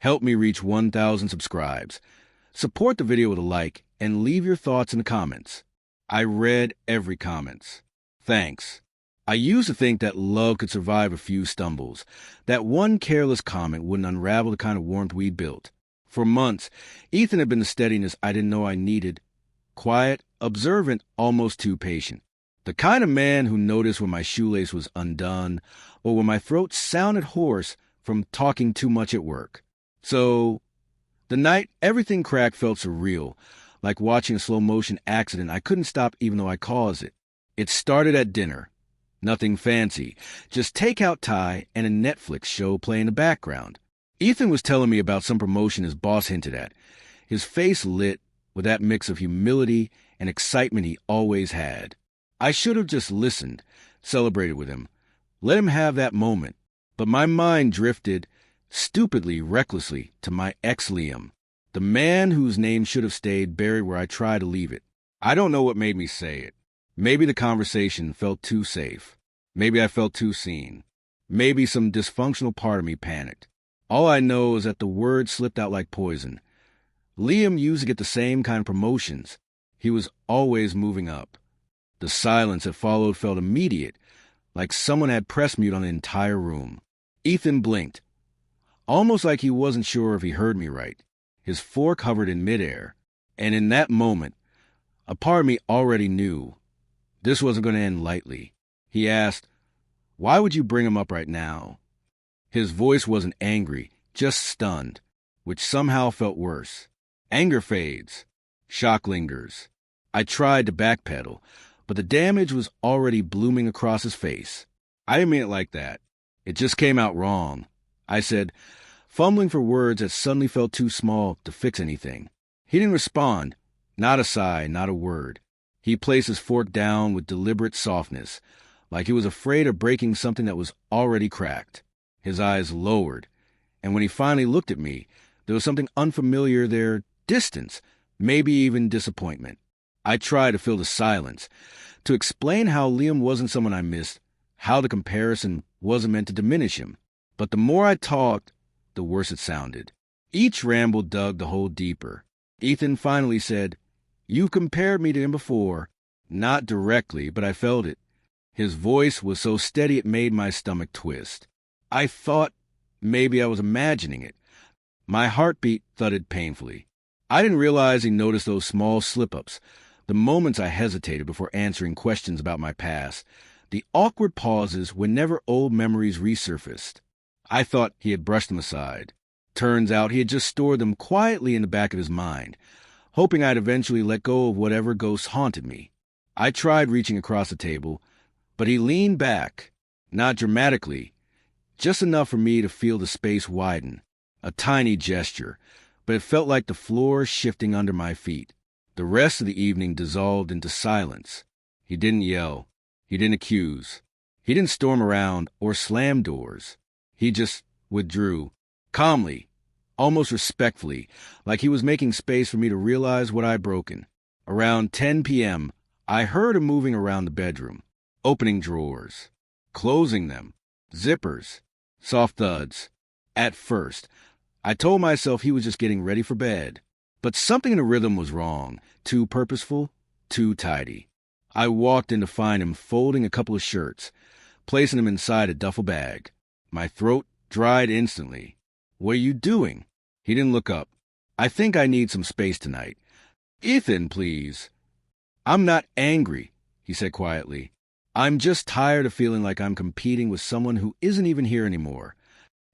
Help me reach 1,000 subscribes. Support the video with a like and leave your thoughts in the comments. I read every comments. Thanks. I used to think that love could survive a few stumbles, that one careless comment wouldn't unravel the kind of warmth we built. For months, Ethan had been the steadiness I didn't know I needed. Quiet, observant, almost too patient. The kind of man who noticed when my shoelace was undone or when my throat sounded hoarse from talking too much at work. So, the night everything cracked felt surreal, like watching a slow-motion accident I couldn't stop even though I caused it. It started at dinner. Nothing fancy, just takeout Thai and a Netflix show playing in the background. Ethan was telling me about some promotion his boss hinted at. His face lit with that mix of humility and excitement he always had. I should have just listened, celebrated with him, let him have that moment. But my mind drifted, stupidly, recklessly, to my ex Liam, the man whose name should have stayed buried where I tried to leave it. I don't know what made me say it. Maybe the conversation felt too safe. Maybe I felt too seen. Maybe some dysfunctional part of me panicked. All I know is that the words slipped out like poison. Liam used to get the same kind of promotions. He was always moving up. The silence that followed felt immediate, like someone had press mute on the entire room. Ethan blinked, almost like he wasn't sure if he heard me right. His fork hovered in midair, and in that moment, a part of me already knew this wasn't going to end lightly. He asked, "Why would you bring him up right now?" His voice wasn't angry, just stunned, which somehow felt worse. Anger fades. Shock lingers. I tried to backpedal, but the damage was already blooming across his face. I didn't mean it like that. It just came out wrong, I said, fumbling for words that suddenly felt too small to fix anything. He didn't respond. Not a sigh, not a word. He placed his fork down with deliberate softness, like he was afraid of breaking something that was already cracked. His eyes lowered, and when he finally looked at me, there was something unfamiliar there, distance, maybe even disappointment. I tried to fill the silence, to explain how Liam wasn't someone I missed, how the comparison wasn't meant to diminish him. But the more I talked, the worse it sounded. Each ramble dug the hole deeper. Ethan finally said, "You've compared me to him before." Not directly, but I felt it. His voice was so steady it made my stomach twist. I thought maybe I was imagining it. My heartbeat thudded painfully. I didn't realize he noticed those small slip-ups, the moments I hesitated before answering questions about my past, the awkward pauses whenever old memories resurfaced. I thought he had brushed them aside. Turns out he had just stored them quietly in the back of his mind, hoping I'd eventually let go of whatever ghosts haunted me. I tried reaching across the table, but he leaned back, not dramatically, just enough for me to feel the space widen. A tiny gesture, but it felt like the floor shifting under my feet. The rest of the evening dissolved into silence. He didn't yell. He didn't accuse. He didn't storm around or slam doors. He just withdrew, calmly, almost respectfully, like he was making space for me to realize what I'd broken. Around 10 p.m., I heard him moving around the bedroom, opening drawers, closing them, zippers, soft thuds. At first, I told myself he was just getting ready for bed. But something in the rhythm was wrong, too purposeful, too tidy. I walked in to find him folding a couple of shirts, placing them inside a duffel bag. My throat dried instantly. "What are you doing?" He didn't look up. "I think I need some space tonight." "Ethan, please." "I'm not angry," he said quietly. "I'm just tired of feeling like I'm competing with someone who isn't even here anymore."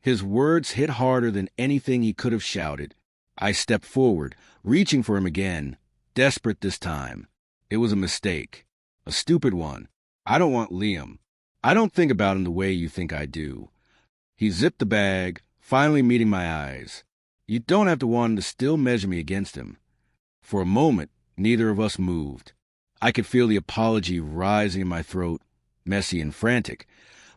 His words hit harder than anything he could have shouted. I stepped forward, reaching for him again, desperate this time. It was a mistake. A stupid one. I don't want Liam. I don't think about him the way you think I do. He zipped the bag, finally meeting my eyes. You don't have to want him to still measure me against him. For a moment, neither of us moved. I could feel the apology rising in my throat, messy and frantic.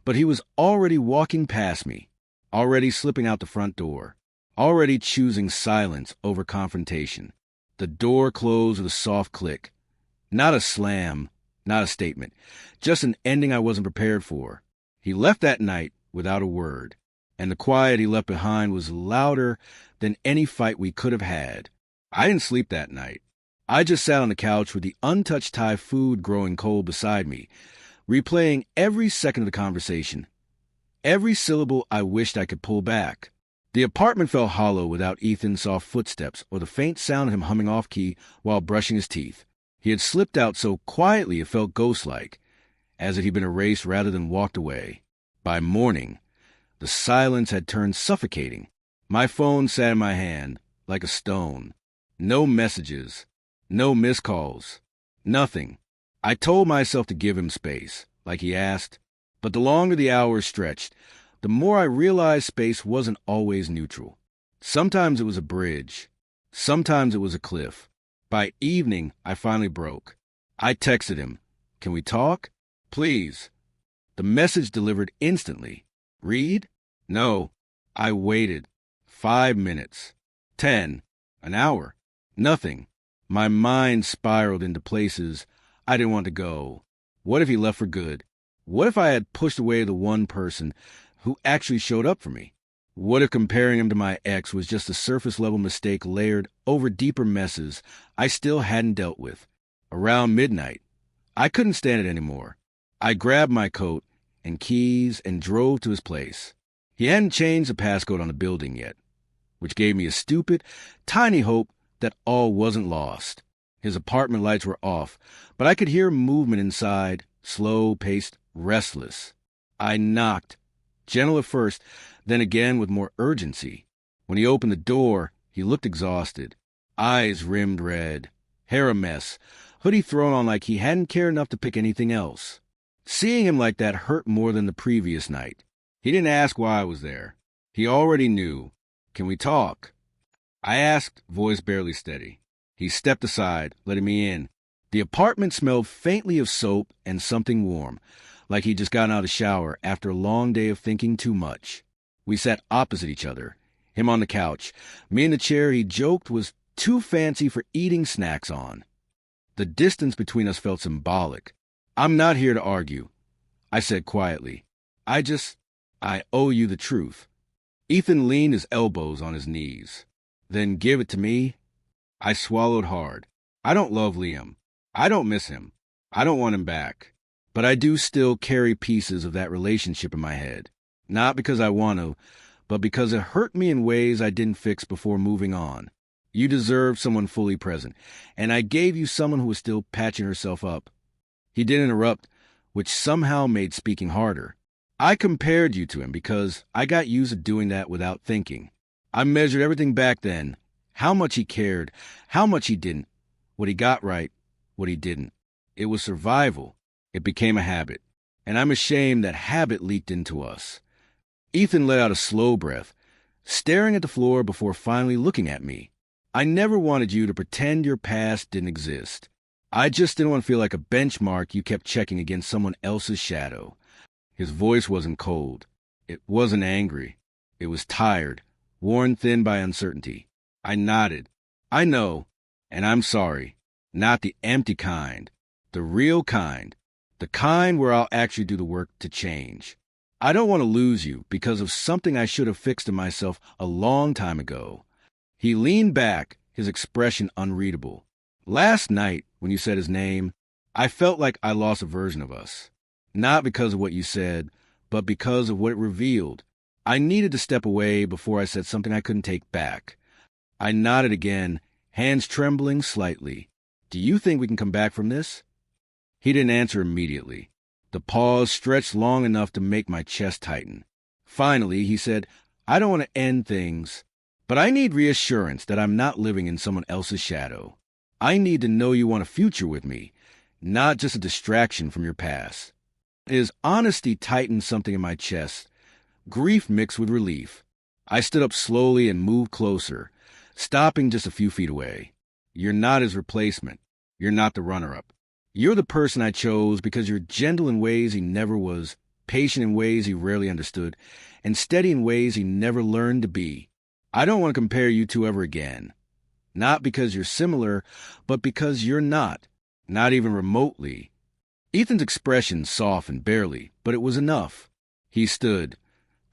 But he was already walking past me, already slipping out the front door, already choosing silence over confrontation. The door closed with a soft click. Not a slam, not a statement, just an ending I wasn't prepared for. He left that night without a word. and the quiet he left behind was louder than any fight we could have had. I didn't sleep that night. I just sat on the couch with the untouched Thai food growing cold beside me, replaying every second of the conversation, every syllable I wished I could pull back. The apartment felt hollow without Ethan's soft footsteps or the faint sound of him humming off-key while brushing his teeth. He had slipped out so quietly it felt ghost-like, as if he'd been erased rather than walked away. By morning, the silence had turned suffocating. My phone sat in my hand like a stone. No messages, no missed calls, nothing. I told myself to give him space, like he asked, but the longer the hours stretched, the more I realized space wasn't always neutral. Sometimes it was a bridge. Sometimes it was a cliff. By evening, I finally broke. I texted him, "Can we talk? Please." The message delivered instantly. Read? No. I waited. 5 minutes. 10. An hour. Nothing. My mind spiraled into places I didn't want to go. What if he left for good? What if I had pushed away the one person who actually showed up for me? What if comparing him to my ex was just a surface-level mistake layered over deeper messes I still hadn't dealt with? Around midnight, I couldn't stand it anymore. I grabbed my coat and keys and drove to his place. He hadn't changed the passcode on the building yet, which gave me a stupid, tiny hope that all wasn't lost. His apartment lights were off, but I could hear movement inside, slow-paced, restless. I knocked, gentle at first, then again with more urgency. When he opened the door, he looked exhausted. Eyes rimmed red, hair a mess, hoodie thrown on like he hadn't cared enough to pick anything else. Seeing him like that hurt more than the previous night. He didn't ask why I was there. He already knew. "Can we talk?" I asked, voice barely steady. He stepped aside, letting me in. The apartment smelled faintly of soap and something warm, like he'd just gotten out of the shower after a long day of thinking too much. We sat opposite each other, him on the couch, me in the chair he joked was too fancy for eating snacks on. The distance between us felt symbolic. "I'm not here to argue," I said quietly. I owe you the truth." Ethan leaned his elbows on his knees. "Then give it to me." I swallowed hard. I don't love Liam. I don't miss him. I don't want him back. But I do still carry pieces of that relationship in my head. Not because I want to, but because it hurt me in ways I didn't fix before moving on. You deserve someone fully present, and I gave you someone who was still patching herself up. He did interrupt, which somehow made speaking harder. I compared you to him because I got used to doing that without thinking. I measured everything back then. How much he cared, how much he didn't, what he got right, what he didn't. It was survival. It became a habit. And I'm ashamed that habit leaked into us. Ethan let out a slow breath, staring at the floor before finally looking at me. I never wanted you to pretend your past didn't exist. I just didn't want to feel like a benchmark you kept checking against someone else's shadow. His voice wasn't cold. It wasn't angry. It was tired, worn thin by uncertainty. I nodded. "I know, and I'm sorry. Not the empty kind. The real kind. The kind where I'll actually do the work to change. I don't want to lose you because of something I should have fixed in myself a long time ago." He leaned back, his expression unreadable. "Last night, when you said his name, I felt like I lost a version of us. Not because of what you said, but because of what it revealed. I needed to step away before I said something I couldn't take back." I nodded again, hands trembling slightly. "Do you think we can come back from this?" He didn't answer immediately. The pause stretched long enough to make my chest tighten. Finally, he said, "I don't want to end things, but I need reassurance that I'm not living in someone else's shadow. I need to know you want a future with me, not just a distraction from your past." His honesty tightened something in my chest, grief mixed with relief. I stood up slowly and moved closer, stopping just a few feet away. "You're not his replacement. You're not the runner-up. You're the person I chose because you're gentle in ways he never was, patient in ways he rarely understood, and steady in ways he never learned to be. I don't want to compare you two ever again. Not because you're similar, but because you're not even remotely." Ethan's expression softened barely, but it was enough. He stood,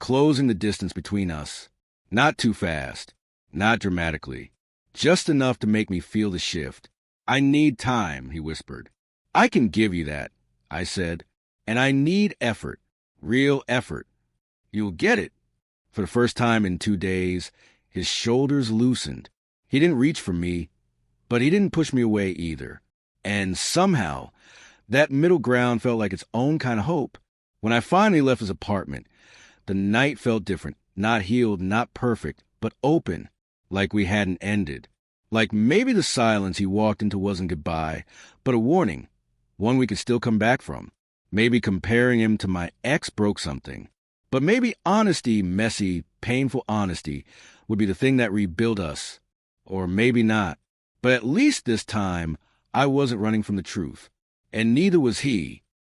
closing the distance between us. Not too fast, not dramatically, just enough to make me feel the shift. I need time, he whispered. I can give you that, I said, and I need effort, real effort. You'll get it. For the first time in 2 days, his shoulders loosened. He didn't reach for me, but he didn't push me away either. And somehow, that middle ground felt like its own kind of hope. When I finally left his apartment, the night felt different, not healed, not perfect, but open, like we hadn't ended. Like maybe the silence he walked into wasn't goodbye, but a warning, one we could still come back from. Maybe comparing him to my ex broke something. But maybe honesty, messy, painful honesty, would be the thing that rebuilt us. Or maybe not. But at least this time, I wasn't running from the truth. And neither was he.